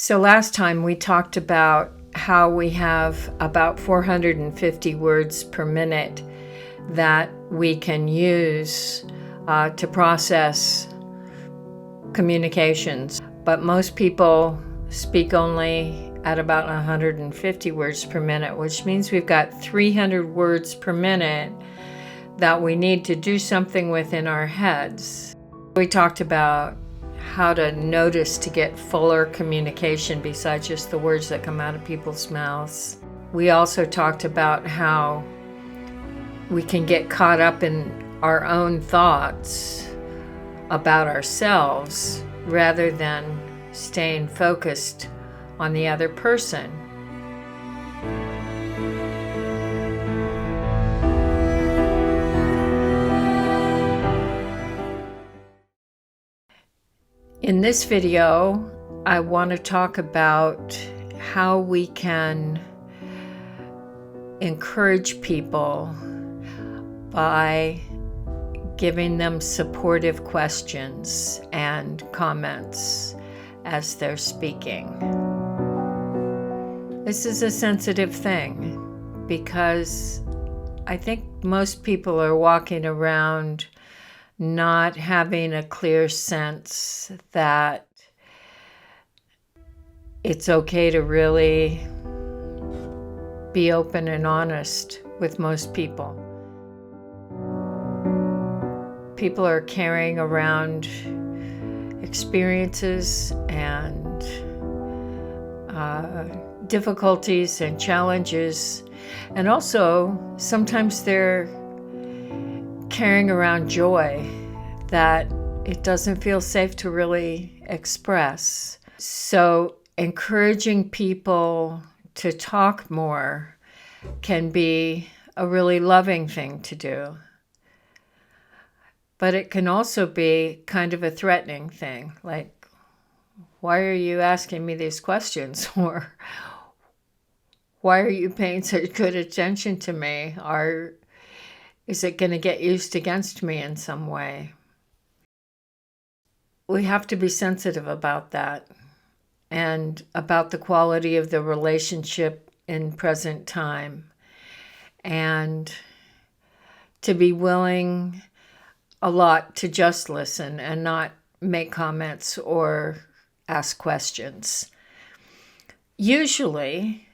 So last time we talked about how we have about 450 words per minute that we can use to process communications. But most people speak only at about 150 words per minute, which means we've got 300 words per minute that we need to do something with in our heads. We talked about how to notice to get fuller communication besides just the words that come out of people's mouths. We also talked about how we can get caught up in our own thoughts about ourselves rather than staying focused on the other person. In this video, I want to talk about how we can encourage people by giving them supportive questions and comments as they're speaking. This is a sensitive thing because I think most people are walking around not having a clear sense that it's okay to really be open and honest with most people. People are carrying around experiences and difficulties and challenges, and also sometimes they're carrying around joy that it doesn't feel safe to really express. So encouraging people to talk more can be a really loving thing to do. But it can also be kind of a threatening thing, like, why are you asking me these questions? Or why are you paying such good attention to me? Is it going to get used against me in some way? We have to be sensitive about that and about the quality of the relationship in present time, and to be willing a lot to just listen and not make comments or ask questions. Usually,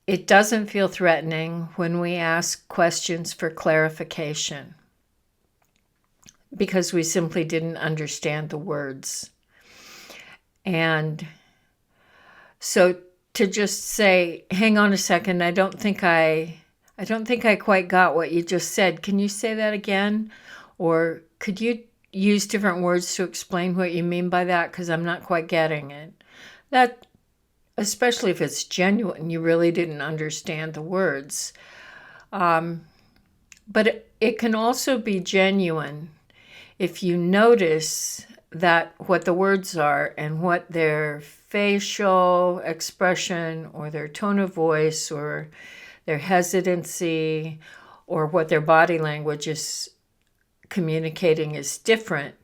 it doesn't feel threatening when we ask questions for clarification because we simply didn't understand the words. And so to just say, hang on a second, I don't think I quite got what you just said. Can you say that again? Or could you use different words to explain what you mean by that? Because I'm not quite getting it. That, especially if it's genuine, you really didn't understand the words. But it can also be genuine if you notice that what the words are and what their facial expression or their tone of voice or their hesitancy or what their body language is communicating is different.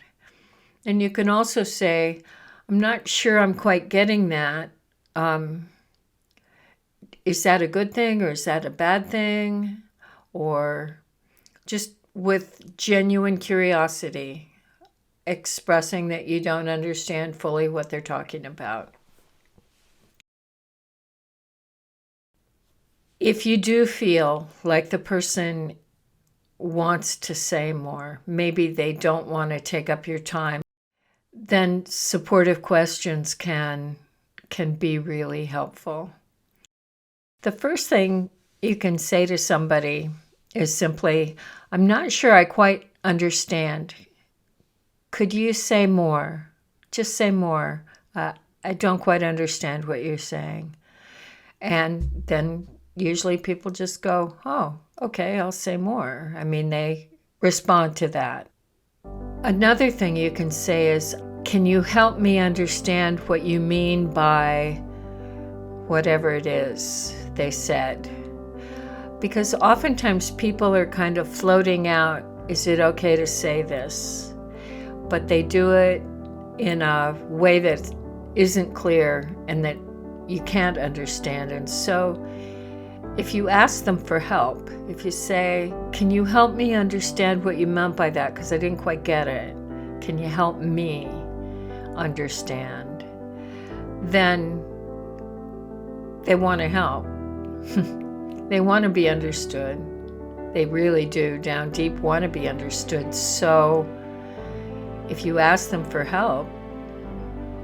And you can also say, I'm not sure I'm quite getting that. Is that a good thing or is that a bad thing? Or just with genuine curiosity, expressing that you don't understand fully what they're talking about. If you do feel like the person wants to say more, maybe they don't want to take up your time, then supportive questions can be really helpful. The first thing you can say to somebody is simply, I'm not sure I quite understand. Could you say more? Just say more. I don't quite understand what you're saying. And then usually people just go, oh, okay, I'll say more. I mean, they respond to that. Another thing you can say is, can you help me understand what you mean by whatever it is they said? Because oftentimes people are kind of floating out, is it okay to say this? But they do it in a way that isn't clear and that you can't understand. And so if you ask them for help, if you say, can you help me understand what you meant by that? Because I didn't quite get it. Can you help me understand? Then they want to help. They want to be understood. They really do, down deep, want to be understood. So if you ask them for help,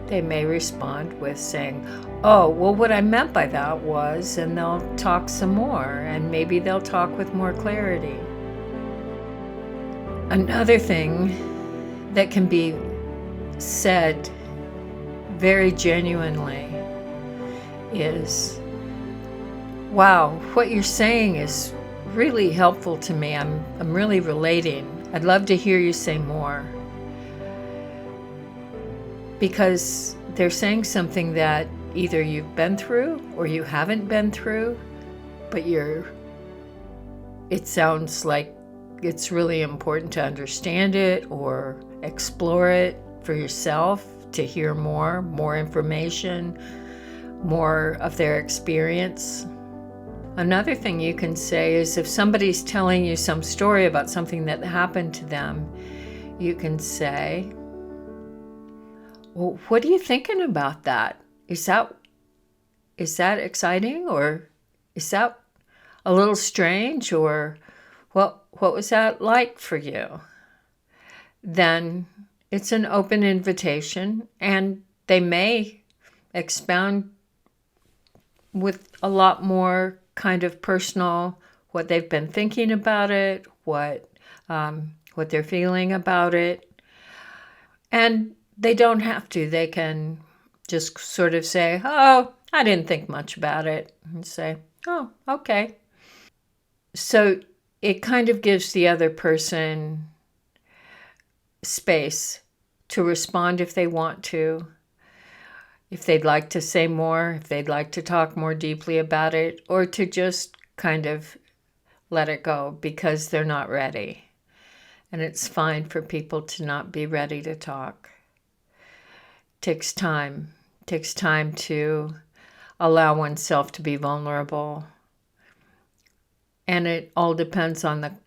they may respond with saying, oh, well, what I meant by that was, and they'll talk some more, and maybe they'll talk with more clarity. Another thing that can be said very genuinely is, wow, what you're saying is really helpful to me. I'm really relating. I'd love to hear you say more. Because they're saying something that either you've been through or you haven't been through, but it sounds like it's really important to understand it or explore it for yourself, to hear more information, more of their experience. Another thing you can say is if somebody's telling you some story about something that happened to them, you can say, well, what are you thinking about that? Is that exciting, or is that a little strange, or what was that like for you? Then it's an open invitation, and they may expound with a lot more kind of personal, what they've been thinking about it, what they're feeling about it. And they don't have to. They can just sort of say, oh, I didn't think much about it, and say, oh, okay. So it kind of gives the other person space to respond if they want to, if they'd like to say more, if they'd like to talk more deeply about it, or to just kind of let it go because they're not ready. And it's fine for people to not be ready to talk. Takes time to allow oneself to be vulnerable. And it all depends on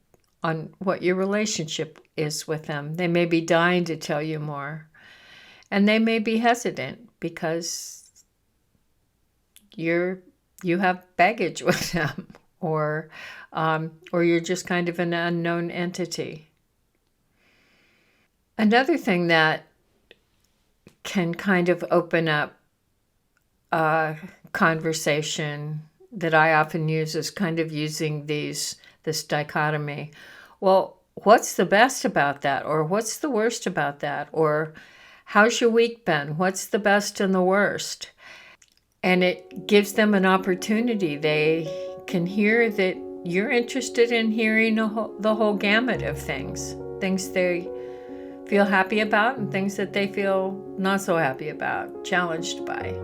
what your relationship is with them. They may be dying to tell you more, and they may be hesitant because you have baggage with them, or you're just kind of an unknown entity. Another thing that can kind of open up a conversation that I often use is kind of using this dichotomy. Well, what's the best about that? Or what's the worst about that? Or how's your week been? What's the best and the worst? And it gives them an opportunity. They can hear that you're interested in hearing the whole gamut of things they feel happy about and things that they feel not so happy about, challenged by.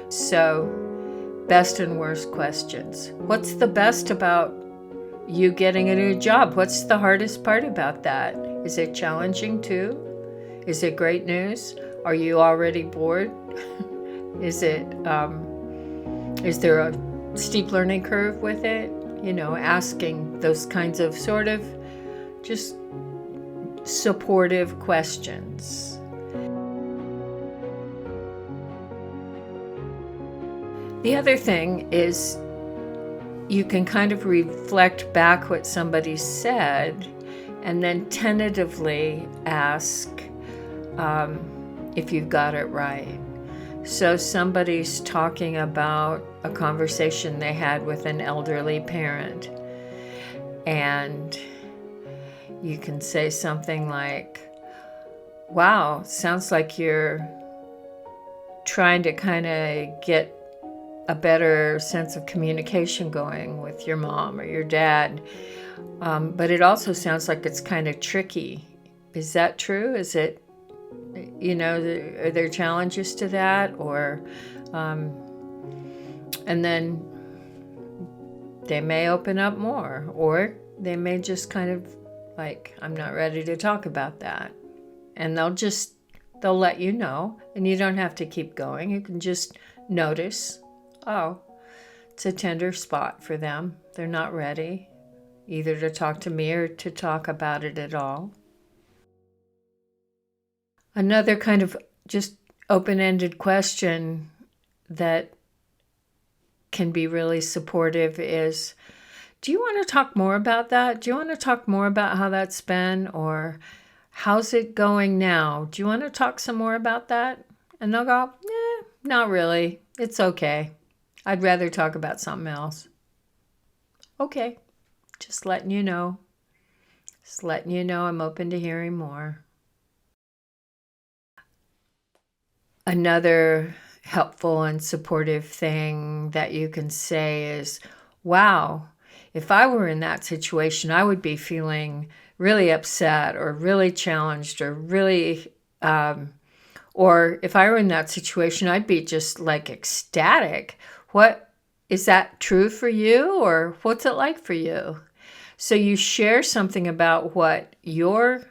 So, best and worst questions. What's the best about you getting a new job? What's the hardest part about that? Is it challenging too? Is it great news? Are you already bored? Is there a steep learning curve with it? Asking those kinds of sort of just supportive questions. The other thing is you can kind of reflect back what somebody said and then tentatively ask if you've got it right. So somebody's talking about a conversation they had with an elderly parent, and you can say something like, wow, sounds like you're trying to kind of get a better sense of communication going with your mom or your dad. But it also sounds like it's kind of tricky. Is that true? Is it, are there challenges to that? Or, and then they may open up more, or they may just kind of like, I'm not ready to talk about that. And they'll just they'll let you know, and you don't have to keep going. You can just notice, oh, it's a tender spot for them. They're not ready either to talk to me or to talk about it at all. Another kind of just open-ended question that can be really supportive is, do you want to talk more about that? Do you want to talk more about how that's been? Or how's it going now? Do you want to talk some more about that? And they'll go, not really. It's okay. I'd rather talk about something else. Okay, just letting you know. Just letting you know I'm open to hearing more. Another helpful and supportive thing that you can say is, wow, if I were in that situation, I would be feeling really upset or really challenged or really, or if I were in that situation, I'd be just like ecstatic. What, is that true for you, or what's it like for you? So you share something about what you're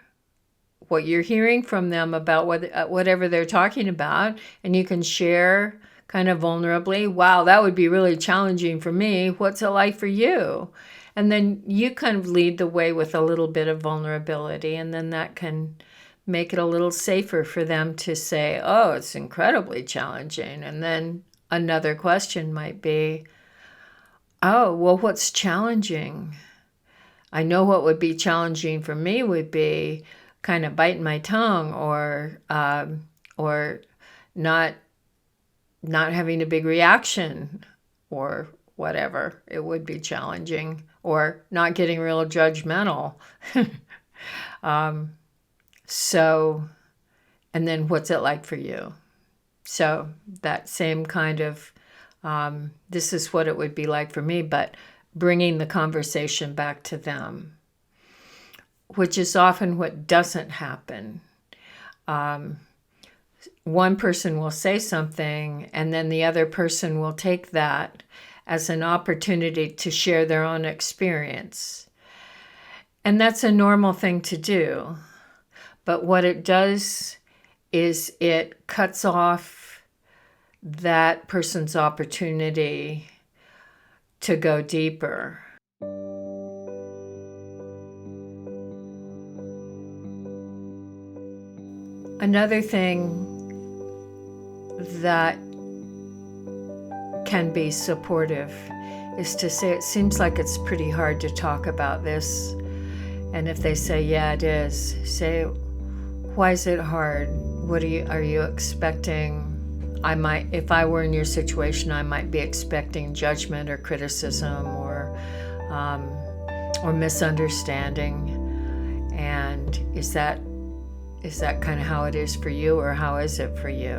hearing from them about whatever they're talking about, and you can share kind of vulnerably, wow, that would be really challenging for me. What's it like for you? And then you kind of lead the way with a little bit of vulnerability, and then that can make it a little safer for them to say, oh, it's incredibly challenging. And then another question might be, oh, well, what's challenging? I know what would be challenging for me would be kind of biting my tongue, or not having a big reaction, or whatever. It would be challenging, or not getting real judgmental. So, and then what's it like for you? So that same kind of, this is what it would be like for me, but bringing the conversation back to them, which is often what doesn't happen. One person will say something, and then the other person will take that as an opportunity to share their own experience. And that's a normal thing to do. But what it does is it cuts off that person's opportunity to go deeper. Another thing that can be supportive is to say, it seems like it's pretty hard to talk about this. And if they say, yeah, it is, say, why is it hard? What are you expecting? If I were in your situation, I might be expecting judgment or criticism or misunderstanding. And is that kind of how it is for you, or how is it for you?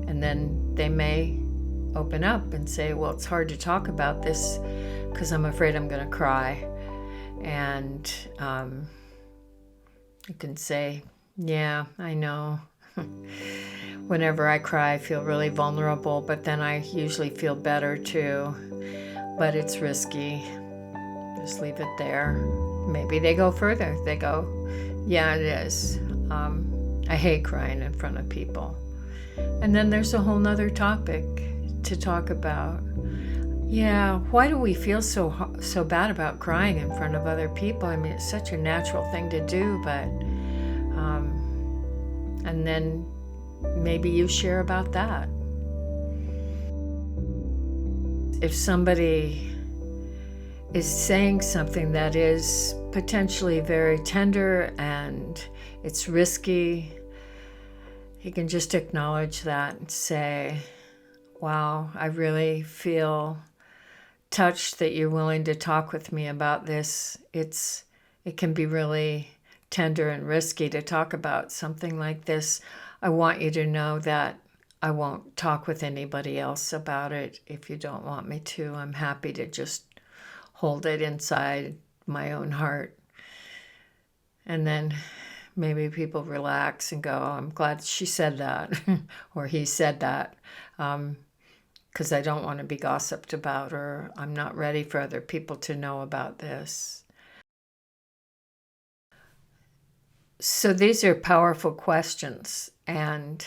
And then they may open up and say, well, it's hard to talk about this because I'm afraid I'm going to cry. And you can say, yeah, I know. Whenever I cry, I feel really vulnerable, but then I usually feel better too. But it's risky. Just leave it there. Maybe they go further. They go, yeah, it is. I hate crying in front of people. And then there's a whole nother topic to talk about. Yeah, why do we feel so bad about crying in front of other people? I mean, it's such a natural thing to do, but and then maybe you share about that. If somebody is saying something that is potentially very tender and it's risky, you can just acknowledge that and say, wow, I really feel touched that you're willing to talk with me about this. It can be really tender and risky to talk about something like this. I want you to know that I won't talk with anybody else about it if you don't want me to. I'm happy to just hold it inside my own heart. And then maybe people relax and go, oh, I'm glad she said that or he said that, because I don't want to be gossiped about, or I'm not ready for other people to know about this. So these are powerful questions, and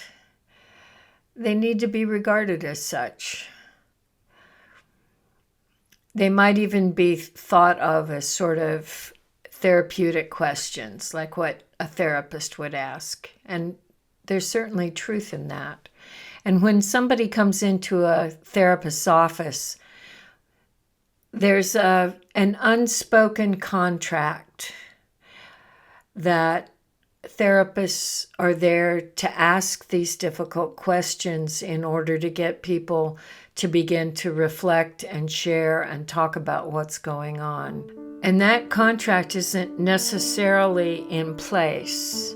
they need to be regarded as such. They might even be thought of as sort of therapeutic questions, like what a therapist would ask. And there's certainly truth in that. And when somebody comes into a therapist's office, there's an unspoken contract that therapists are there to ask these difficult questions in order to get people to begin to reflect and share and talk about what's going on. And that contract isn't necessarily in place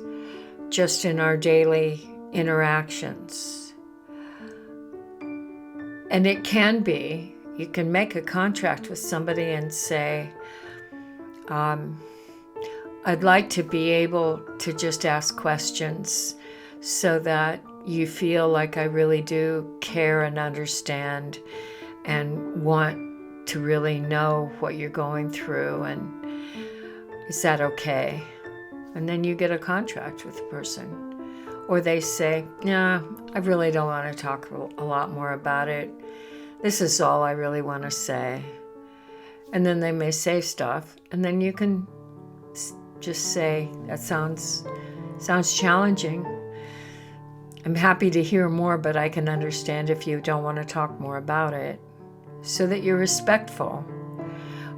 just in our daily interactions. And it can be. You can make a contract with somebody and say, I'd like to be able to just ask questions so that you feel like I really do care and understand and want to really know what you're going through. And is that okay? And then you get a contract with the person. Or they say, yeah, I really don't want to talk a lot more about it. This is all I really want to say. And then they may say stuff, and then you can just say, that sounds challenging. I'm happy to hear more, but I can understand if you don't want to talk more about it. So that you're respectful,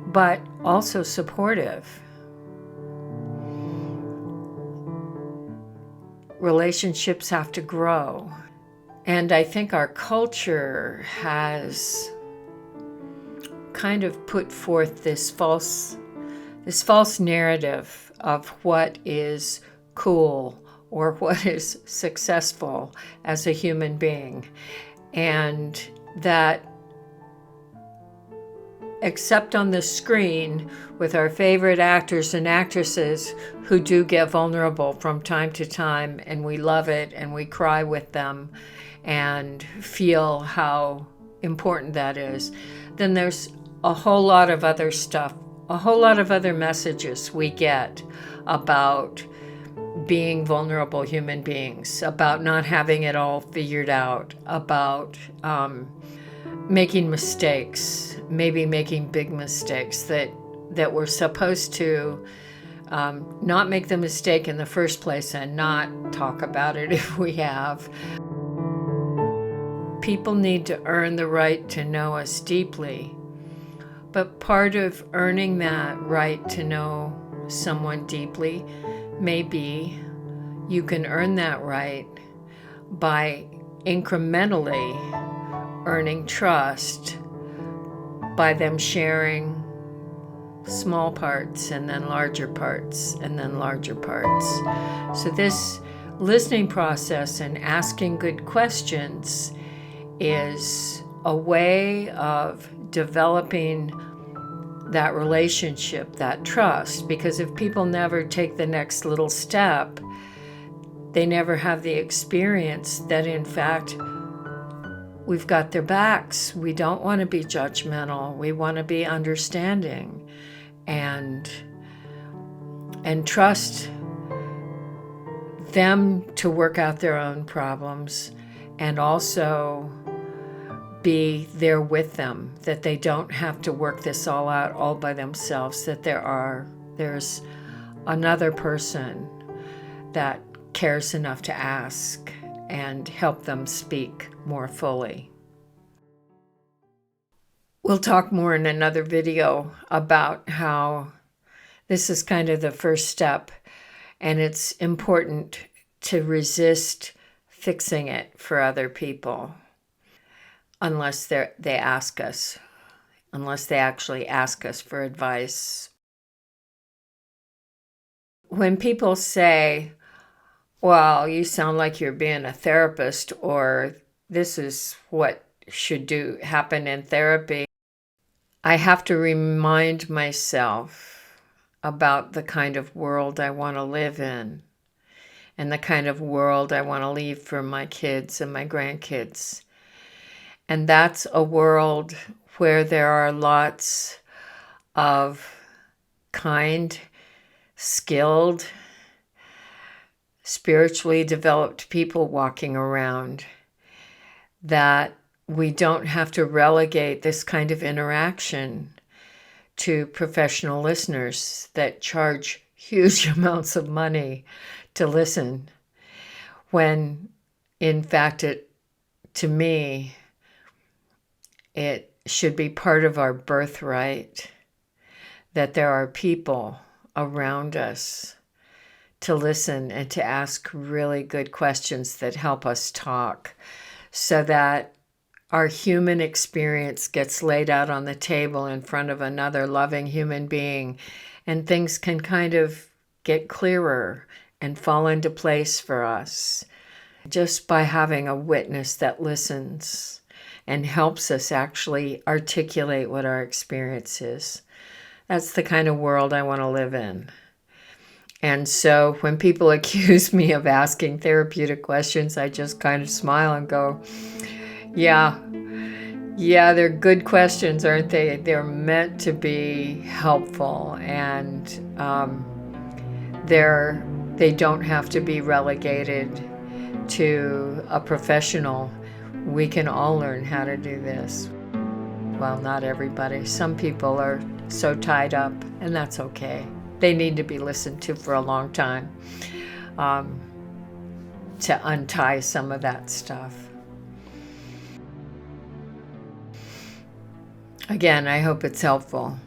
but also supportive. Relationships have to grow. And I think our culture has kind of put forth this false narrative of what is cool or what is successful as a human being. And that, except on the screen with our favorite actors and actresses who do get vulnerable from time to time, and we love it and we cry with them and feel how important that is, then there's a whole lot of other stuff, a whole lot of other messages we get about being vulnerable human beings, about not having it all figured out, about making mistakes, maybe making big mistakes, that we're supposed to not make the mistake in the first place and not talk about it if we have. People need to earn the right to know us deeply. But part of earning that right to know someone deeply may be you can earn that right by incrementally earning trust by them sharing small parts and then larger parts and then larger parts. So this listening process and asking good questions is a way of developing that relationship, that trust, because if people never take the next little step, they never have the experience that in fact we've got their backs. We don't want to be judgmental. We want to be understanding and trust them to work out their own problems, and also be there with them, that they don't have to work this all out all by themselves, that there's another person that cares enough to ask and help them speak more fully. We'll talk more in another video about how this is kind of the first step, and it's important to resist fixing it for other people unless they ask us, unless they actually ask us for advice. When people say, well, you sound like you're being a therapist, or this is what should happen in therapy, I have to remind myself about the kind of world I want to live in and the kind of world I want to leave for my kids and my grandkids. And that's a world where there are lots of kind, skilled, spiritually developed people walking around, that we don't have to relegate this kind of interaction to professional listeners that charge huge amounts of money to listen, when in fact to me, it should be part of our birthright that there are people around us to listen and to ask really good questions that help us talk, so that our human experience gets laid out on the table in front of another loving human being, and things can kind of get clearer and fall into place for us just by having a witness that listens and helps us actually articulate what our experience is. That's the kind of world I want to live in. And so when people accuse me of asking therapeutic questions, I just kind of smile and go, yeah, they're good questions, aren't they? They're meant to be helpful, and they don't have to be relegated to a professional. We can all learn how to do this. Well, not everybody. Some people are so tied up, and that's okay. They need to be listened to for a long time to untie some of that stuff. Again, I hope it's helpful.